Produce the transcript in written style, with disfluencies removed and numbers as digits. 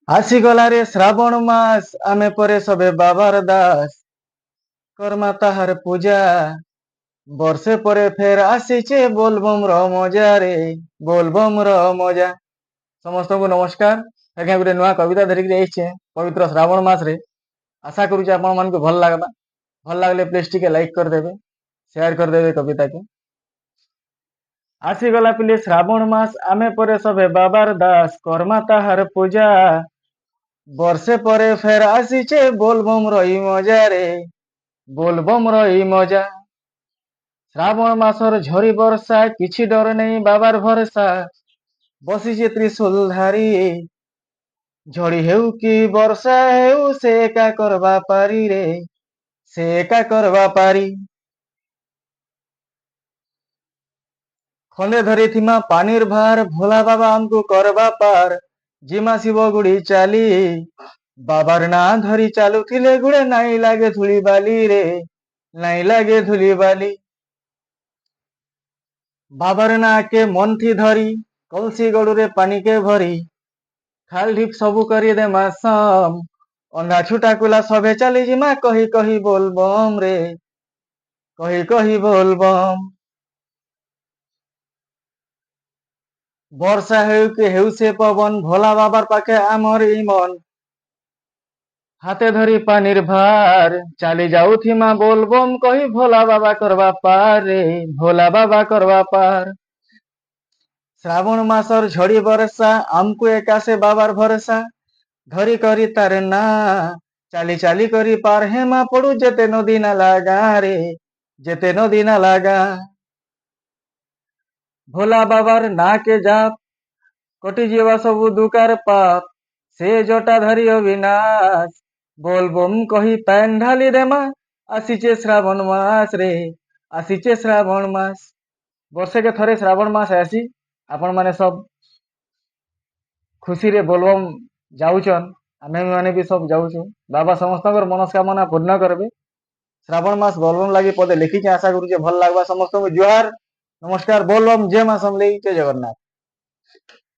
ଆସିଗଲାରେ ଶ୍ରାବଣ ମାସ ଆମେ ପରେ ସବେ ବାବାର ଦାସ କର୍ମା ତାହାର ପୂଜା ବର୍ଷେ ପରେ ଫେର ଆସିଛେ ବୋଲବମ ର ମଜା ରେ ବୋଲବମ ର ମଜା। ସମସ୍ତଙ୍କୁ ନମସ୍କାର। ଆଜ୍ଞା ଗୋଟେ ନୂଆ କବିତା ଧରିକି ଯାଇଛେ ପବିତ୍ର ଶ୍ରାବଣ ମାସରେ। ଆଶା କରୁଛି ଆପଣ ମାନଙ୍କୁ ଭଲ ଲାଗବା। ଭଲ ଲାଗଲେ ପ୍ଲିଜ ଟିକେ ଲାଇକ୍ କରିଦେବେ, ସେୟାର କରିଦେବେ କବିତାକୁ। ଆସିଗଲା ପିଲେ ଶ୍ରାବଣ ମାସ ଆମେ ପରେ ସବେ ବାବାର ଦାସ କର୍ମା ତାହାର ପୂଜା ବର୍ଷେ ପରେ ଫେର ଆସିଛେ ବୋଲବମ ର ଇ ମଜା ରେ ବୋଲବମ ର ଇ ମଜା। ଶ୍ରାବଣ ମାସର ଝରି ବର୍ଷା କିଛି ଡର ନେଇ ବାବାର ଭରସା ବସିଛି ତ୍ରିଶୂଲ ଧାରି ଝଡ଼ି ହେଉ କି ବର୍ଷା ହେଉ ସେ ଏକା କରବା ପାରି ରେ ସେ ଏକା କରବା ପାରି। ଖଣ୍ଡେ ଧରିଥିମା ପାନିର ଭାର ଭୋଲା ବାବା ଆମକୁ କରବା ପାର ଜିମା ଶିବ ଗୁଡ଼ି ଚାଲି ବାବାର ନାଁ ଧରି ଚାଲୁଥିଲେ ଗୁଡ଼େ ନାଇଁ ଲାଗେ ଧୂଳି ବାଲି ରେ ନାଇଁ ଲାଗେ ଧୂଳି ବାଲି। ବାବାର ନାଁ କେ ମନ୍ଥି ଧରି କলসি ଗଡ଼ୁରେ ପାନିକେ ଭରି ଖାଲ ଢିପ ସବୁ କରି ଦେ ମାସମ ଅଣ୍ଡା ଛୁଟା କୁଲା ସଭେ ଚାଲି ଜିମା କହି କହି ବୋଲବମ ରେ କହି କହି ବୋଲବମ। ବର୍ଷା ହେଉ କି ହେଉ ସେ ପବନ ଭୋଲା ବାବାର ପାଖେ ଆମର ଇମନ ହାତେ ଧରି ପାନିର ଭାର ଚାଲି ଯାଉଥିମା ବୋଲବମ କହି ଭୋଲା ବାବା କରବା ପାର ରେ ଭୋଲା ବାବା କରବା ପାର। ଶ୍ରାବଣ ମାସର ଝଡ଼ି ବର୍ଷା ଆମକୁ ଏକା ସେ ବାବାର ଭରସା ଧରି କରି ତାର ନା ଚାଲି ଚାଲି କରି ପାର ହେମା ପଡୁ ଯେତେ ନଦୀ ନାଲା ଗାଁ ରେ ଯେତେ ନଦୀ ନାଲା ଗାଁ। ଭୋଲା ବାବାର ନା କେ ଜାପ କଟିଯିବା ସବୁ ଦୁକାର ପାପ ସେ ଜଟା ଧରି ଅବିନାଶ ବୋଲବମ କହି ପାନ ଢାଲି ଦେମା ଆସିଛେ ଶ୍ରାବଣ ମାସ ରେ ଆସିଛେ ଶ୍ରାବଣ ମାସ। ବର୍ଷକେ ଥରେ ଶ୍ରାବଣ ମାସ ଆସି ଆପଣ ମାନେ ସବ ଖୁସିରେ ବୋଲବମ ଯାଉଛନ୍, ଆମେ ମାନେ ବି ସବୁ ଯାଉଛୁ। ବାବା ସମସ୍ତଙ୍କର ମନସ୍କାମନା ପୂର୍ଣ୍ଣ କରିବେ। ଶ୍ରାବଣ ମାସ ବୋଲବମ ଲାଗି ପଦେ ଲେଖିଛେ, ଆଶା କରୁଛେ ଭଲ ଲାଗବା ସମସ୍ତଙ୍କୁ। ଜୁହାର ନମସ୍କାର ବୋଲବମ ଜୟ ମା ସମଲେଇ ଜୟ ଜଗନ୍ନାଥ।